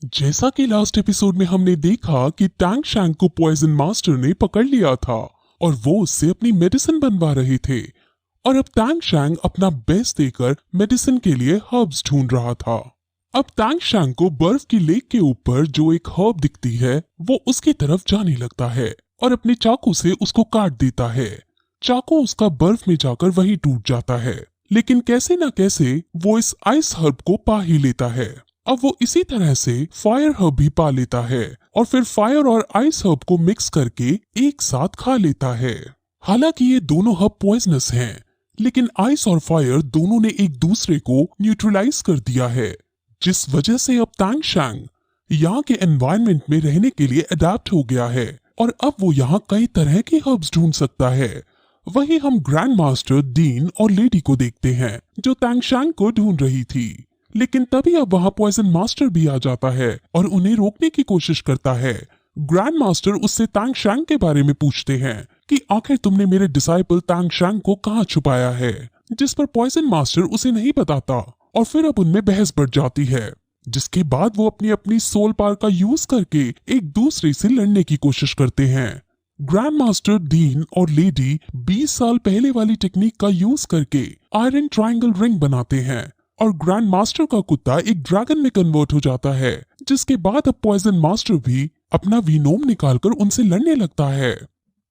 जैसा कि last episode में हमने देखा कि टैंग शैंग को पॉइजन मास्टर ने पकड़ लिया था और वो उससे अपनी मेडिसिन बनवा रहे थे। और अब टैंग शैंग अपना बेस्ट देकर मेडिसिन के लिए हर्ब्स ढूंढ रहा था। अब टैंग शैंग को बर्फ की लेक के ऊपर जो एक हर्ब दिखती है वो उसकी तरफ जाने लगता है और अपने चाकू से उसको काट देता है। चाकू उसका बर्फ में जाकर वहीं टूट जाता है, लेकिन कैसे न कैसे वो इस आइस हर्ब को पा ही लेता है। अब वो इसी तरह से फायर हर्ब भी पा लेता है और फिर फायर और आइस हर्ब को मिक्स करके एक साथ खा लेता है। हालांकि ये दोनों हर्ब पॉइजनस हैं, लेकिन आइस और फायर दोनों ने एक दूसरे को न्यूट्रलाइज कर दिया है, जिस वजह से अब टैंग शैंग यहाँ के एनवायरनमेंट में रहने के लिए अडेप्ट हो गया है और अब वो यहाँ कई तरह के हर्ब्स ढूंढ सकता है। वहीं हम ग्रैंड मास्टर, डीन और लेडी को देखते हैं जो टैंग शैंग को ढूंढ रही थी, लेकिन तभी अब वहां पॉइजन मास्टर भी आ जाता है और उन्हें रोकने की कोशिश करता है। ग्रैंड मास्टर उससे टैंग शैंग के बारे में पूछते हैं कि आखिर तुमने मेरे डिसाइपल टैंग शैंग को कहाँ छुपाया है, जिस पर पॉइजन मास्टर उसे नहीं बताता और फिर अब उनमें बहस बढ़ जाती है, जिसके बाद वो अपनी अपनी सोल पावर का यूज करके एक दूसरे से लड़ने की कोशिश करते हैं। ग्रैंड मास्टर, डीन और लेडी 20 साल पहले वाली टेक्निक का यूज करके आयरन ट्रायंगल रिंग बनाते हैं और ग्रैंड मास्टर का कुत्ता एक ड्रैगन में कन्वर्ट हो जाता है, जिसके बाद अब पॉइजन मास्टर भी अपना वीनोम निकालकर उनसे लड़ने लगता है।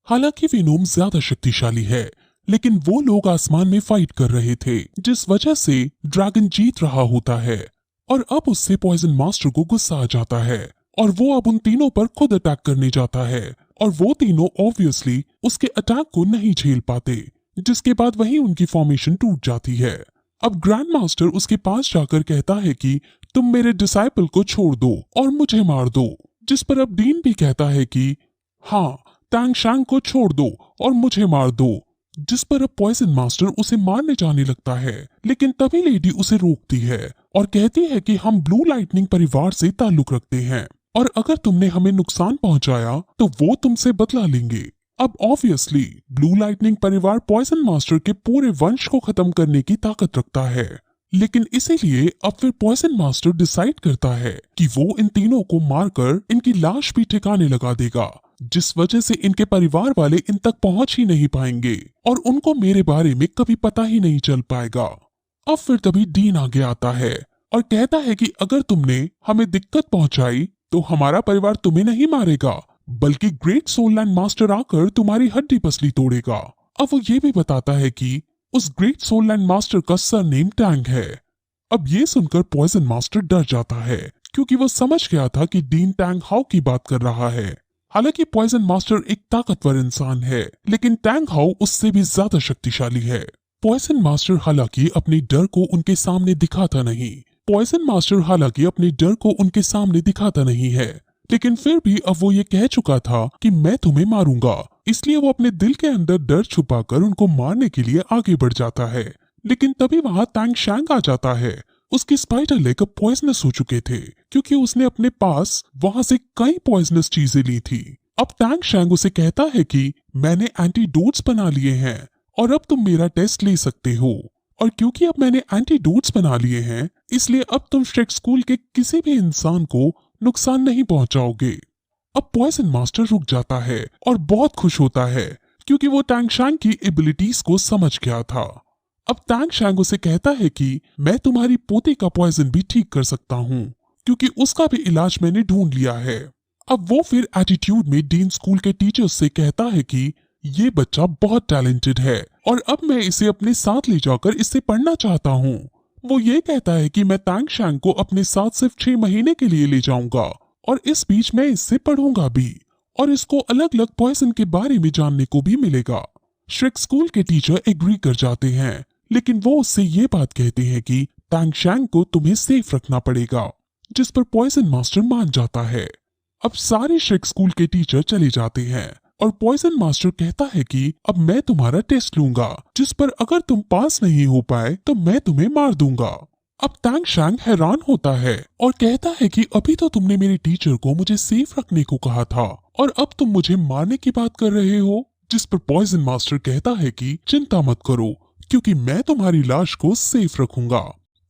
हालांकि वीनोम ज्यादा शक्तिशाली है, लेकिन वो लोग आसमान में फाइट कर रहे थे, जिस वजह से ड्रैगन जीत रहा होता है और अब उससे पॉइजन मास्टर को गुस्सा आ जाता है और वो अब उन तीनों पर खुद अटैक करने जाता है और वो तीनों ऑब्वियसली उसके अटैक को नहीं झेल पाते, जिसके बाद वही उनकी फॉर्मेशन टूट जाती है। अब ग्रैंड मास्टर उसके पास जाकर कहता है कि तुम मेरे डिसाइपल को छोड़ दो और मुझे मार दो, जिस पर अब डीन भी कहता है कि हाँ, टैंग शैंग को छोड़ दो और मुझे मार दो, जिस पर अब पॉइजन मास्टर उसे मारने जाने लगता है, लेकिन तभी लेडी उसे रोकती है और कहती है कि हम ब्लू लाइटनिंग परिवार से ताल्लुक रखते हैं और अगर तुमने हमें नुकसान पहुंचाया तो वो तुमसे बदला लेंगे। अब ऑब्वियसली ब्लू लाइटनिंग परिवार पॉइजन मास्टर के पूरे वंश को खत्म करने की ताकत रखता है, लेकिन इसीलिए अब फिर पॉइजन मास्टर डिसाइड करता है कि वो इन तीनों को मारकर इनकी लाश भी ठिकाने लगा देगा, जिस वजह से इनके परिवार वाले इन तक पहुंच ही नहीं पाएंगे और उनको मेरे बारे में कभी पता ही नहीं चल पाएगा। अब फिर तभी डीन आगे आता है और कहता है कि अगर तुमने हमें दिक्कत पहुंचाई तो हमारा परिवार तुम्हें नहीं मारेगा, बल्कि ग्रेट सोललैंड मास्टर आकर तुम्हारी हड्डी पसली तोड़ेगा। अब वो ये भी बताता है कि उस ग्रेट सोललैंड मास्टर का सरनेम टैंग है। अब ये सुनकर पॉइजन मास्टर डर जाता है, क्योंकि वो समझ गया था कि डीन टैंग हाउ की बात कर रहा है। हालांकि पॉइजन मास्टर एक ताकतवर इंसान है, लेकिन टैंग हाउ उससे भी ज्यादा शक्तिशाली है। पॉइजन मास्टर हालांकि अपने डर को उनके सामने दिखाता नहीं है, लेकिन फिर भी अब वो ये कह चुका था कि मैं तुम्हें मारूंगा, इसलिए वो अपने दिल के अंदर डर छुपाकर उनको मारने के लिए आगे बढ़ जाता है। लेकिन तभी वहां टैंग शैंग आ जाता है। उसके स्पाइडर लेग अब पॉइजनस हो चुके थे, क्योंकि उसने अपने पास वहां से कई पॉइजनस चीजें ली थी। अब टैंग शैंग उसे कहता है कि मैंने एंटीडोट्स बना लिए हैं और अब तुम मेरा टेस्ट ले सकते हो, और क्योंकि अब मैंने एंटीडोट्स बना लिए हैं इसलिए अब तुम श्रेक स्कूल के किसी भी इंसान को नुकसान नहीं पहुंचाओगे। अब पॉइजन मास्टर रुक जाता है और बहुत खुश होता है, क्योंकि वो टैंग शैंग की एबिलिटीज को समझ गया था। अब टैंग शैंग उसे कहता है कि मैं तुम्हारी पोते का पॉइजन भी ठीक कर सकता हूँ, क्योंकि उसका भी इलाज मैंने ढूंढ लिया है। अब वो फिर एटीट्यूड में डीन स्कूल के टीचर्स से कहता है कि ये बच्चा बहुत टैलेंटेड है और अब मैं इसे अपने साथ ले जाकर इससे पढ़ना चाहता हूँ। वो ये कहता है कि मैं टैंग शैंग को अपने साथ सिर्फ 6 महीने के लिए ले जाऊंगा और इस बीच मैं इससे पढ़ूंगा भी और इसको अलग अलग पॉइजन के बारे में जानने को भी मिलेगा। श्रेक स्कूल के टीचर एग्री कर जाते हैं, लेकिन वो उससे ये बात कहते हैं कि टैंग शैंग को तुम्हें सेफ रखना पड़ेगा, जिस पर पॉइजन मास्टर मान जाता है। अब सारे श्रेक स्कूल के टीचर चले जाते हैं और पॉइजन मास्टर कहता है कि अब मैं तुम्हारा टेस्ट लूंगा, जिस पर अगर तुम पास नहीं हो पाए तो मैं तुम्हें मार दूंगा। अब टैंग शैंग हैरान होता है और कहता है कि अभी तो तुमने मेरे टीचर को मुझे सेफ रखने को कहा था और अब तुम मुझे मारने की बात कर रहे हो, जिस पर पॉइजन मास्टर कहता है कि चिंता मत करो, क्योंकि मैं तुम्हारी लाश को सेफ रखूंगा।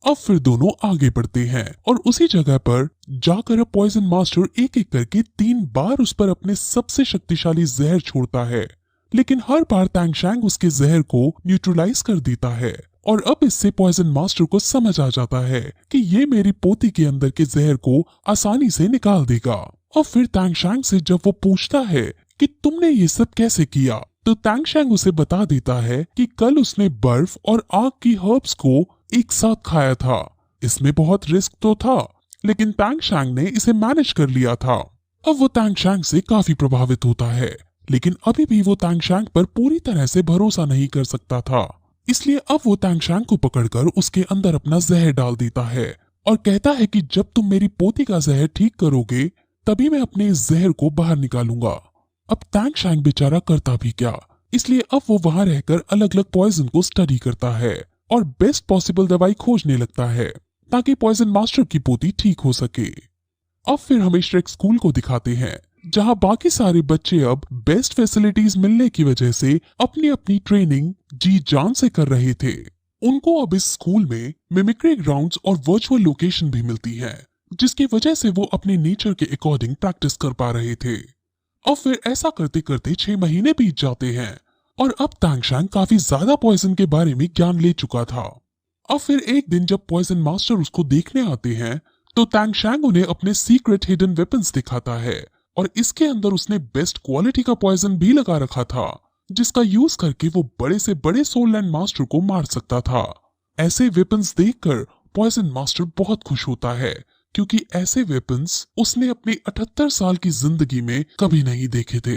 अब फिर दोनों आगे बढ़ते हैं और उसी जगह पर जाकर अब पॉइजन मास्टर एक एक करके 3 बार उस पर अपने सबसे शक्तिशाली जहर छोड़ता है, लेकिन हर बार तांग शैंग उसके जहर को न्यूट्रलाइज कर देता है। और अब इससे पॉइजन मास्टर को समझ आ जाता है कि ये मेरी पोती के अंदर के जहर को आसानी से निकाल देगा। और फिर तांग शैंग से जब वो पूछता है कि तुमने ये सब कैसे किया, तो तांग शैंग उसे बता देता है कि कल उसने बर्फ और आग की हर्ब्स को एक साथ खाया था। इसमें बहुत रिस्क तो था, लेकिन तांग शैंग ने इसे मैनेज कर लिया था। अब वो तांग शैंग से काफी प्रभावित होता है, लेकिन अभी भी वो तांग शैंग पर पूरी तरह से भरोसा नहीं कर सकता था। इसलिए अब वो तांग शैंग को पकड़कर उसके अंदर अपना जहर डाल देता है और कहता है कि जब तुम मेरी पोती का जहर ठीक करोगे तभी मैं अपने इस जहर को बाहर निकालूंगा। अब तांग शैंग बेचारा करता भी क्या, इसलिए अब वो वहां रहकर अलग अलग पॉइजन को स्टडी करता है और बेस्ट पॉसिबल दवाई खोजने लगता है ताकि पॉइजन मास्टर की पोती ठीक हो सके। अब फिर हमें श्रेक स्कूल को दिखाते हैं, जहां बाकी सारे बच्चे अब बेस्ट फैसिलिटीज मिलने की वजह से अपनी अपनी ट्रेनिंग जी जान से कर रहे थे। उनको अब इस स्कूल में मिमिक्री ग्राउंड्स और वर्चुअल लोकेशन भी मिलती है, जिसकी वजह से वो अपने नेचर के अकॉर्डिंग प्रैक्टिस कर पा रहे थे। अब फिर ऐसा करते करते 6 महीने बीत जाते हैं और अब तांग शैंग काफी ज्यादा पॉइजन के बारे में ज्ञान ले चुका था। अब फिर एक दिन जब पॉइजन मास्टर उसको देखने आते हैं तो तांग शैंग उन्हें अपने सीक्रेट हिडन वेपन्स दिखाता है और इसके अंदर उसने बेस्ट क्वालिटी का पॉइजन भी लगा रखा था, जिसका यूज करके वो बड़े से बड़े सोल लैंड मास्टर को मार सकता था। ऐसे वेपन्स देखकर पॉइजन मास्टर बहुत खुश होता है, क्योंकि ऐसे वेपन्स उसने अपनी 78 साल की जिंदगी में कभी नहीं देखे थे।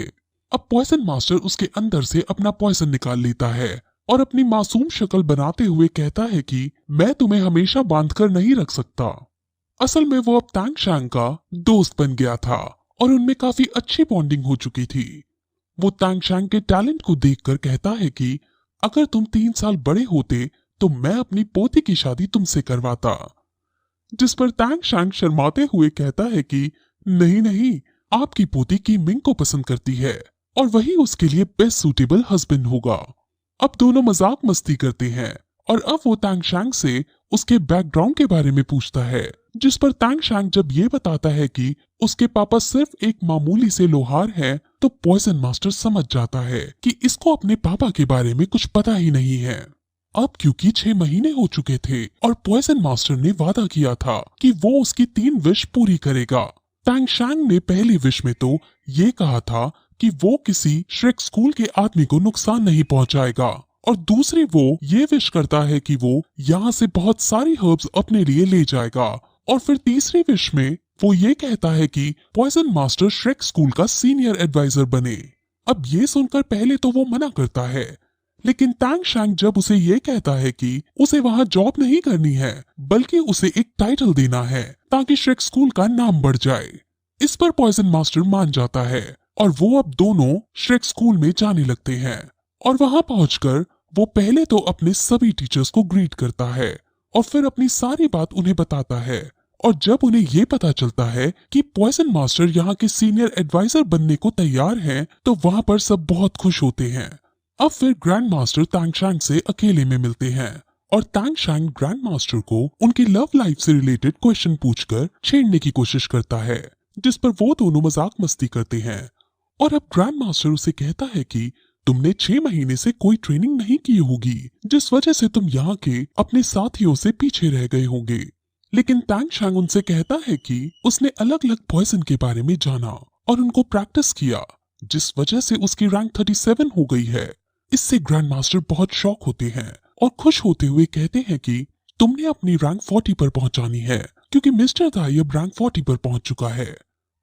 अब पॉइजन मास्टर उसके अंदर से अपना पॉइजन निकाल लेता है और अपनी मासूम शक्ल बनाते हुए कहता है कि मैं तुम्हें हमेशा बांधकर नहीं रख सकता। असल में वो अब तांग शैंग का दोस्त बन गया था और उनमें काफी अच्छी बॉन्डिंग हो चुकी थी। वो तांग शैंग के टैलेंट को देखकर कहता है कि अगर तुम 3 साल बड़े होते तो मैं अपनी पोती की शादी तुमसे करवाता। जिस पर तांग शैंग शर्माते हुए कहता है कि नहीं नहीं, आपकी पोती की मिंग को पसंद करती है और वही उसके लिए बेस्ट सूटेबल हस्बैंड होगा। अब दोनों मजाक मस्ती करते हैं और अब वो तांग शैंग से उसके बैकग्राउंड के बारे में पूछता है, जिस पर तांग शैंग जब ये बताता है कि उसके पापा सिर्फ एक मामूली से लोहार हैं, तो पॉइजन मास्टर समझ जाता है कि इसको अपने पापा के बारे में कुछ पता ही नहीं है। अब क्योंकि 6 महीने हो चुके थे और पॉइजन मास्टर ने वादा किया था कि वो उसकी 3 विश पूरी करेगा। तांग शैंग ने पहली विश में तो ये कहा था कि वो किसी श्रेक स्कूल के आदमी को नुकसान नहीं पहुंचाएगा, और दूसरी वो ये विश करता है कि वो यहाँ से बहुत सारी हर्ब्स अपने लिए ले जाएगा, और फिर तीसरी विश में वो ये कहता है कि पॉइजन मास्टर श्रेक स्कूल का सीनियर एडवाइजर बने। अब ये सुनकर पहले तो वो मना करता है, लेकिन तांग शैंग जब उसे ये कहता है कि उसे वहाँ जॉब नहीं करनी है बल्कि उसे एक टाइटल देना है ताकि श्रेक स्कूल का नाम बढ़ जाए, इस पर पॉइजन मास्टर मान जाता है और वो अब दोनों श्रेक स्कूल में जाने लगते हैं। और वहां पहुंचकर वो पहले तो अपने सभी टीचर्स को ग्रीट करता है और फिर अपनी सारी बात उन्हें बताता है। और जब उन्हें ये पता चलता है कि पॉइजन मास्टर यहाँ के सीनियर एडवाइजर बनने को तैयार हैं, तो वहां पर सब बहुत खुश होते हैं। अब फिर ग्रैंड मास्टर तांग शैंग से अकेले में मिलते हैं और तांग शैंग ग्रैंड मास्टर को उनकी लव लाइफ से रिलेटेड क्वेश्चन पूछकर छेड़ने की कोशिश करता है, जिस पर वो दोनों मजाक मस्ती करते हैं। और अब ग्रैंड मास्टर उसे कहता है कि तुमने 6 महीने से कोई ट्रेनिंग नहीं की होगी, जिस वजह से तुम यहाँ के अपने साथियों से पीछे रह गए होंगे। लेकिन तांग शैंग उनसे कहता है कि उसने अलग अलग पॉइजन के बारे में जाना और उनको प्रैक्टिस किया, जिस वजह से उसकी रैंक 37 हो गई है। इससे ग्रैंड मास्टर बहुत शॉक होते हैं और खुश होते हुए कहते हैं कि तुमने अपनी रैंक 40 पर पहुंचानी है, क्योंकि मिस्टर दाई अब रैंक 40 पर पहुंच चुका है।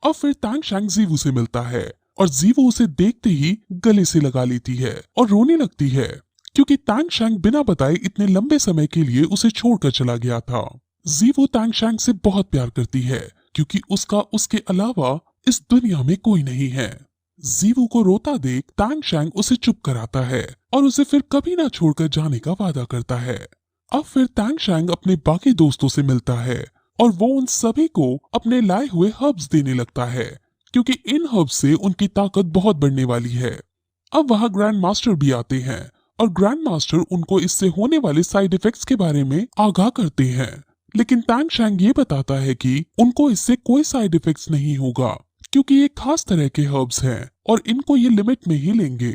अब फिर तांग शैंग जीवू से मिलता है और जीवू उसे देखते ही गले से लगा लेती है और रोने लगती है, क्योंकि तांग शैंग बिना बताए इतने लंबे समय के लिए उसे छोड़कर चला गया था। जीवू तांग शैंग से बहुत प्यार करती है, क्योंकि उसका उसके अलावा इस दुनिया में कोई नहीं है। जीवू को रोता देख तांग शैंग उसे चुप कराता है और उसे फिर कभी ना छोड़कर जाने का वादा करता है। अब फिर तांग शैंग अपने बाकी दोस्तों से मिलता है और वो उन सभी को अपने लाए हुए हर्ब्स देने लगता है, क्योंकि इन हर्ब्स से उनकी ताकत बहुत बढ़ने वाली है। अब वहां ग्रैंड मास्टर भी आते हैं और ग्रैंड मास्टर उनको इससे होने वाले साइड इफेक्ट्स के बारे में आगाह करते हैं। लेकिन टैंग शैंग ये बताता है कि उनको इससे कोई साइड इफेक्ट्स नहीं होगा, क्योंकि ये खास तरह के हर्ब्स हैं और इनको ये लिमिट में ही लेंगे।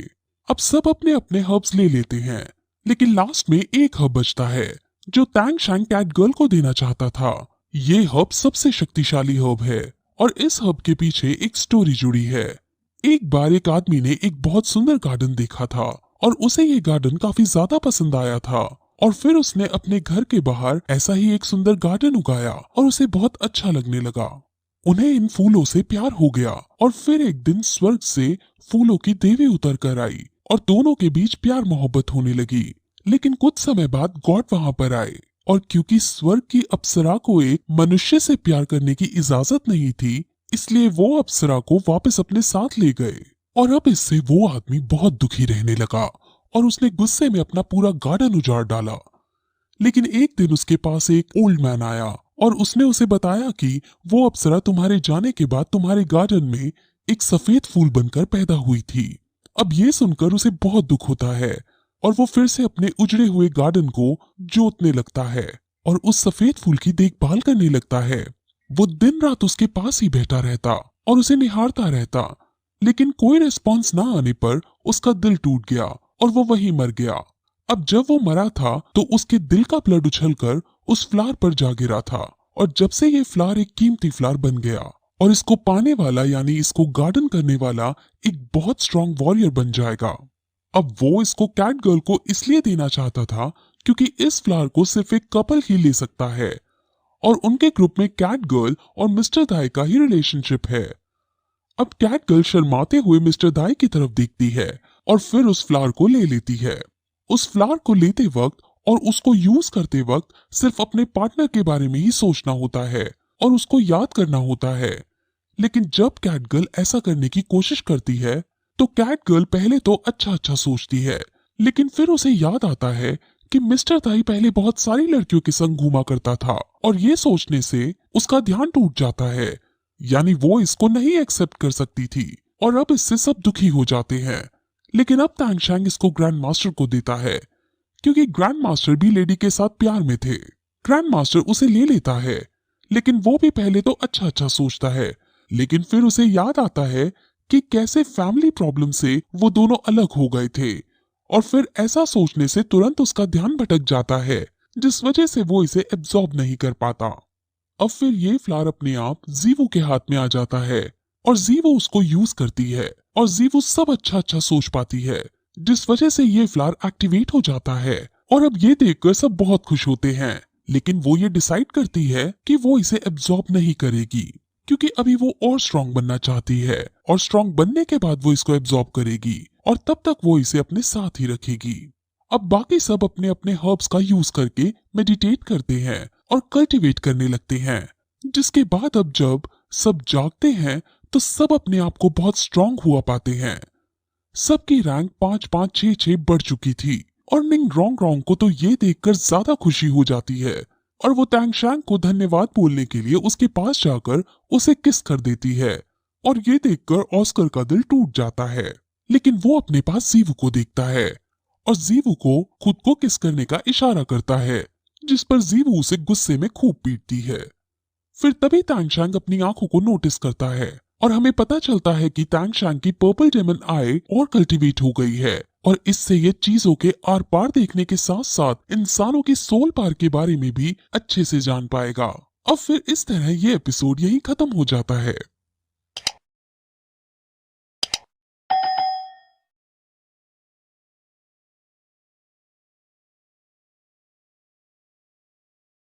अब सब अपने अपने हर्ब्स ले लेते हैं, लेकिन लास्ट में एक हर्ब बचता है जो टैंग शैंग कैट गर्ल को देना चाहता था। ये हर्ब सबसे शक्तिशाली हर्ब है और इस हर्ब के पीछे एक स्टोरी जुड़ी है। एक बार एक आदमी ने एक बहुत सुंदर गार्डन देखा था और उसे ये गार्डन काफी ज्यादा पसंद आया था और फिर उसने अपने घर के बाहर ऐसा ही एक सुंदर गार्डन उगाया और उसे बहुत अच्छा लगने लगा। उन्हें इन फूलों से प्यार हो गया और फिर एक दिन स्वर्ग से फूलों की देवी उतर कर आई और दोनों के बीच प्यार मोहब्बत होने लगी। लेकिन कुछ समय बाद गॉड वहां पर आए और क्योंकि स्वर्ग की अप्सरा को एक मनुष्य से प्यार करने की इजाजत नहीं थी, इसलिए वो अप्सरा को वापस अपने साथ ले गए। और अब इससे वो आदमी बहुत दुखी रहने लगा और उसने गुस्से में अपना पूरा गार्डन उजाड़ डाला। लेकिन एक दिन उसके पास एक ओल्ड मैन आया और उसने उसे बताया कि वो अप्सरा तुम्हारे जाने के बाद तुम्हारे गार्डन में एक सफेद फूल बनकर पैदा हुई थी। अब ये सुनकर उसे बहुत दुख होता है और वो फिर से अपने उजड़े हुए गार्डन को जोतने लगता है और उस सफेद फूल की देखभाल करने लगता है। वो दिन रात उसके पास ही बैठा रहता और उसे निहारता रहता, लेकिन कोई रिस्पॉन्स ना आने पर उसका दिल टूट गया और वो वहीं मर गया। अब जब वो मरा था तो उसके दिल का ब्लड उछलकर उस फ्लावर पर जा गिरा था और जब से ये फ्लावर एक कीमती फ्लावर बन गया और इसको पाने वाला यानी इसको गार्डन करने वाला एक बहुत स्ट्रॉन्ग वॉरियर बन जाएगा। अब वो इसको कैट गर्ल को इसलिए देना चाहता था क्योंकि इस फ्लावर को सिर्फ एक कपल ही ले सकता है और उनके ग्रुप में कैट गर्ल और मिस्टर दाई का ही रिलेशनशिप है। अब कैट गर्ल शर्माते हुए मिस्टर दाई की तरफ देखती है और फिर उस फ्लावर को ले लेती है। उस फ्लावर को लेते वक्त और उसको यूज करते वक्त सिर्फ अपने पार्टनर के बारे में ही सोचना होता है और उसको याद करना होता है। लेकिन जब कैट गर्ल ऐसा करने की कोशिश करती है तो कैट गर्ल पहले तो अच्छा सोचती है, लेकिन फिर उसे याद आता है कि मिस्टर दाई पहले बहुत सारी लड़कियों के संग घूमा करता था और ये सोचने से उसका ध्यान टूट जाता है, यानी वो इसको नहीं एक्सेप्ट कर सकती थी और अब इससे सब दुखी हो जाते हैं। लेकिन अब टैंग शैंग इसको ग्रैंड मास्टर को देता है क्योंकि ग्रैंड मास्टर भी लेडी के साथ प्यार में थे। ग्रैंड मास्टर उसे ले लेता है, लेकिन वो भी पहले तो अच्छा सोचता है, लेकिन फिर उसे याद आता है कि कैसे फैमिली प्रॉब्लम से वो दोनों अलग हो गए थे और फिर ऐसा सोचने से तुरंत उसका ध्यान भटक जाता है, जिस वजह से वो इसे एब्जॉर्ब नहीं कर पाता। अब फिर ये फ्लावर अपने आप जीवो के हाथ में आ जाता है और जीवो उसको यूज करती है और जीवो सब अच्छा सोच पाती है, जिस वजह से ये फ्लावर एक्टिवेट हो जाता है और अब ये देखकर सब बहुत खुश होते हैं। लेकिन वो ये डिसाइड करती है कि वो इसे एब्जॉर्ब नहीं करेगी क्योंकि अभी वो और स्ट्रॉन्ग बनना चाहती है और स्ट्रॉन्ग बनने के बाद वो इसको एब्जॉर्ब करेगी और तब तक वो इसे अपने साथ ही रखेगी। अब बाकी सब अपने अपने हर्ब्स का यूज करके मेडिटेट करते हैं और कल्टीवेट करने लगते हैं, जिसके बाद अब जब सब जागते हैं तो सब अपने आप को बहुत स्ट्रॉन्ग हुआ पाते हैं। सबकी रैंक 5-5, 6-6 बढ़ चुकी थी और निंग रॉन्ग रॉन्ग को तो ये देखकर ज्यादा खुशी हो जाती है और वो टैंग शैंग को धन्यवाद बोलने के लिए उसके पास जाकर उसे किस कर देती है और ये देखकर ऑस्कर का दिल टूट जाता है। लेकिन वो अपने पास जीवू को देखता है और जीवू को खुद को किस करने का इशारा करता है, जिस पर जीवू उसे गुस्से में खूब पीटती है। फिर तभी टैंग शैंग अपनी आंखों को नोटिस करता है और हमें पता चलता है कि टैंग शैंग की पर्पल डेमन आई और कल्टीवेट हो गई है और इससे ये चीजों के आर पार देखने के साथ साथ इंसानों के सोल पार के बारे में भी अच्छे से जान पाएगा। अब फिर इस तरह ये एपिसोड यहीं खत्म हो जाता है।